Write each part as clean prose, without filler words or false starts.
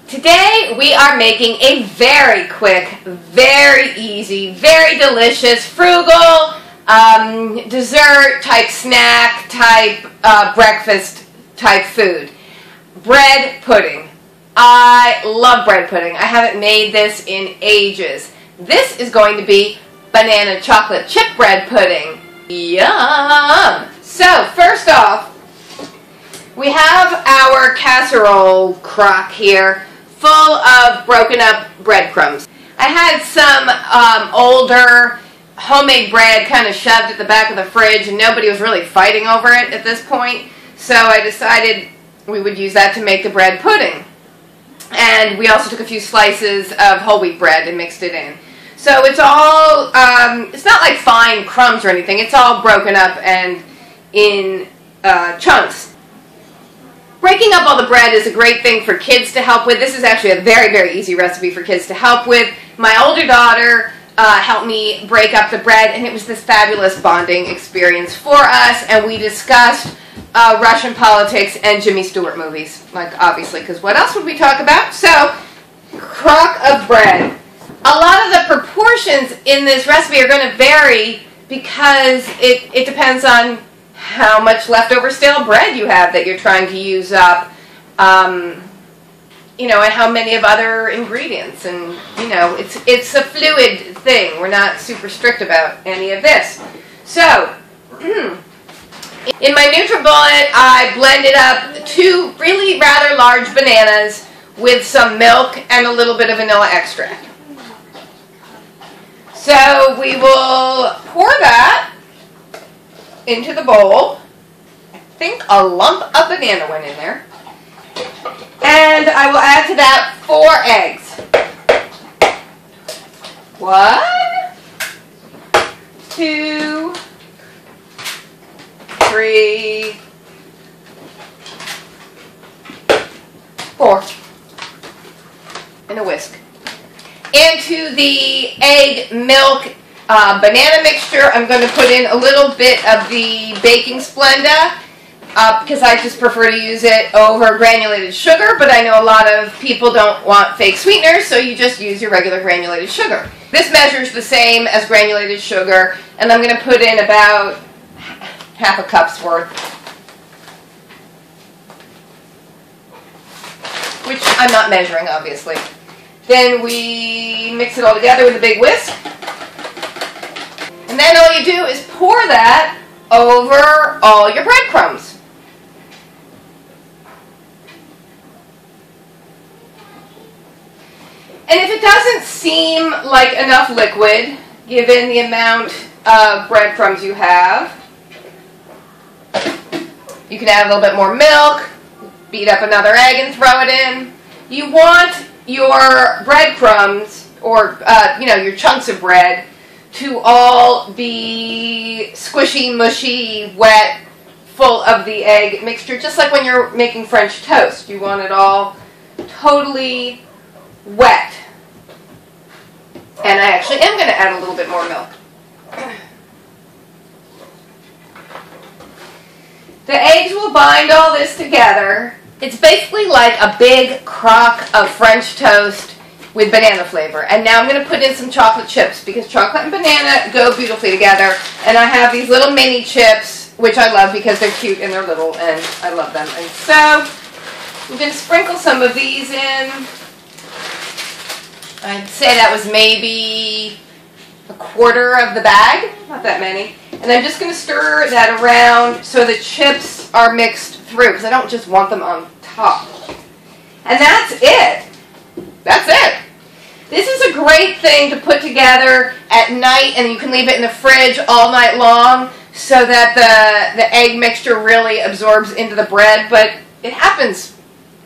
Today we are making a very quick, very easy, very delicious, frugal, dessert type snack type, breakfast type food. Bread pudding. I love bread pudding. I haven't made this in ages. This is going to be banana chocolate chip bread pudding. Yum! So first off, we have our casserole crock here full of broken up breadcrumbs. I had some older homemade bread kind of shoved at the back of the fridge and nobody was really fighting over it at this point, so I decided we would use that to make the bread pudding. And we also took a few slices of whole wheat bread and mixed it in. So it's all, it's not like fine crumbs or anything, it's all broken up and in chunks. Breaking up all the bread is a great thing for kids to help with. This is actually a very, very easy recipe for kids to help with. My older daughter helped me break up the bread, and it was this fabulous bonding experience for us, and we discussed Russian politics and Jimmy Stewart movies, like obviously, because what else would we talk about? So, crock of bread. A lot of the proportions in this recipe are going to vary because it depends on how much leftover stale bread you have that you're trying to use up, you know, and how many of other ingredients, and you know, it's a fluid thing. We're not super strict about any of this. So, in my NutriBullet, I blended up 2 really rather large bananas with some milk and a little bit of vanilla extract. So we will pour that into the bowl. I think a lump of banana went in there. And I will add to that 4 eggs. 1, 2, 3, 4. And a whisk. And to the egg, milk, banana mixture, I'm going to put in a little bit of the baking Splenda because I just prefer to use it over granulated sugar, but I know a lot of people don't want fake sweeteners, so you just use your regular granulated sugar. This measures the same as granulated sugar, and I'm going to put in about half a cup's worth, which I'm not measuring, obviously. Then we mix it all together with a big whisk. And then all you do is pour that over all your breadcrumbs. And if it doesn't seem like enough liquid, given the amount of breadcrumbs you have, you can add a little bit more milk, beat up another egg and throw it in. You want your breadcrumbs, or you know, your chunks of bread, to all be squishy, mushy, wet, full of the egg mixture, just like when you're making French toast. You want it all totally wet. And I actually am going to add a little bit more milk. The eggs will bind all this together. It's basically like a big crock of French toast with banana flavor. And now I'm going to put in some chocolate chips because chocolate and banana go beautifully together. And I have these little mini chips, which I love because they're cute and they're little and I love them. And so I'm going to sprinkle some of these in. I'd say that was maybe a quarter of the bag, not that many. And I'm just going to stir that around so the chips are mixed through because I don't just want them on top. And that's it. That's it. This is a great thing to put together at night, and you can leave it in the fridge all night long so that the egg mixture really absorbs into the bread, but it happens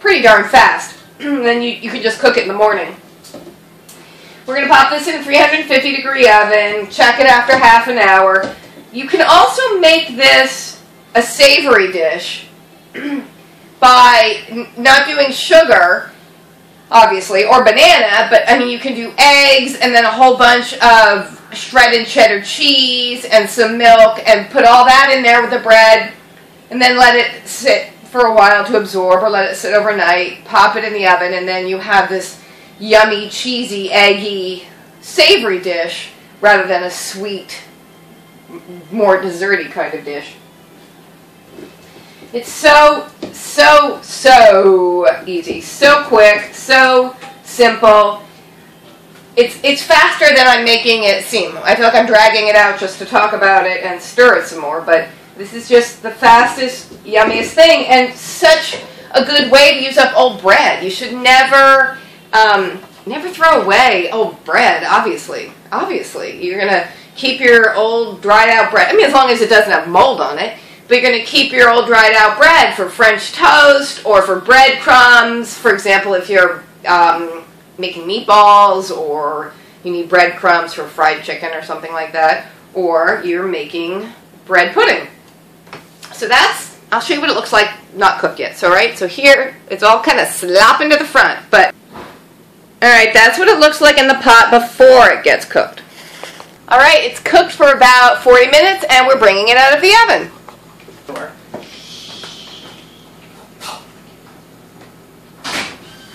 pretty darn fast. Then you can just cook it in the morning. We're going to pop this in a 350-degree oven, check it after half an hour. You can also make this a savory dish by not doing sugar, obviously, or banana, but I mean you can do eggs and then a whole bunch of shredded cheddar cheese and some milk and put all that in there with the bread and then let it sit for a while to absorb or let it sit overnight, pop it in the oven, and then you have this yummy, cheesy, eggy, savory dish rather than a sweet, more desserty kind of dish. It's so easy, so quick, so simple. It's faster than I'm making it seem. I feel like I'm dragging it out just to talk about it and stir it some more, but this is just the fastest, yummiest thing, and such a good way to use up old bread. You should never throw away old bread, obviously. Obviously. You're going to keep your old dried out bread. I mean, as long as it doesn't have mold on it. But you're going to keep your old dried out bread for French toast or for breadcrumbs. For example, if you're making meatballs, or you need breadcrumbs for fried chicken or something like that. Or you're making bread pudding. So I'll show you what it looks like not cooked yet. So here, it's all kind of slopping to the front. But, alright, that's what it looks like in the pot before it gets cooked. Alright, it's cooked for about 40 minutes and we're bringing it out of the oven.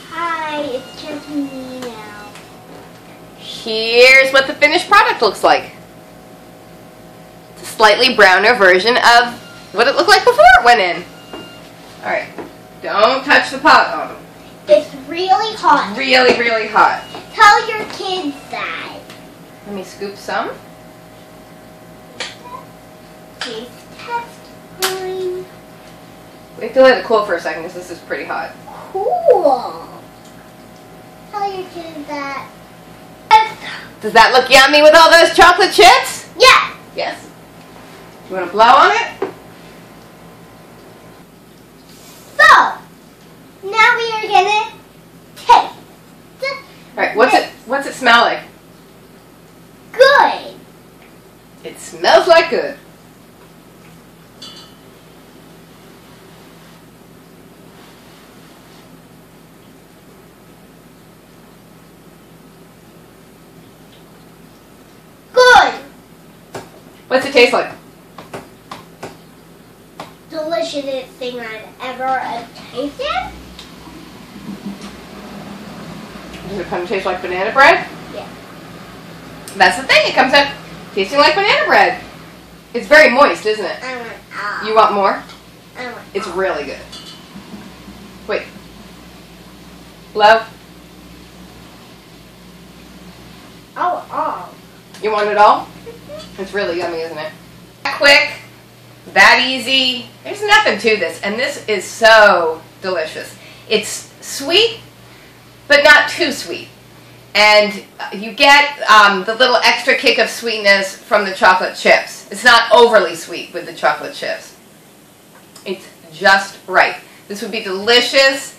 Hi, it's just me now. Here's what the finished product looks like. It's a slightly browner version of what it looked like before it went in. Alright, don't touch the pot on them. It's really hot. Really, really hot. Tell your kids that. Let me scoop some. Taste test time. We have to let it cool for a second because this is pretty hot. Cool. Tell your kids that. Does that look yummy with all those chocolate chips? Yeah. Yes. You want to blow on it? So, now we are gonna taste. Alright, what's it smell like? Good. It smells like good. Good. What's it taste like? Delicious thing I've ever tasted. Does it kind of taste like banana bread? Yeah. That's the thing. It comes out tasting like banana bread. It's very moist, isn't it? I want all. You want more? I want It's all. really good. Wait. Blow. Oh. You want it all? It's really yummy, isn't it? That quick, that easy. There's nothing to this, and this is so delicious. It's sweet, but not too sweet. And you get the little extra kick of sweetness from the chocolate chips. It's not overly sweet with the chocolate chips. It's just right. This would be delicious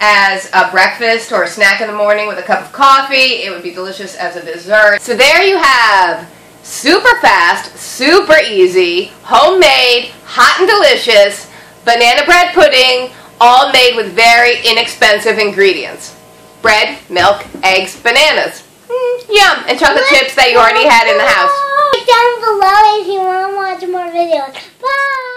as a breakfast or a snack in the morning with a cup of coffee. It would be delicious as a dessert. So there you have super fast, super easy, homemade, hot and delicious banana bread pudding, all made with very inexpensive ingredients. Bread, milk, eggs, bananas. Yum! And chocolate chips that you already had in the house. Click down below if you want to watch more videos. Bye!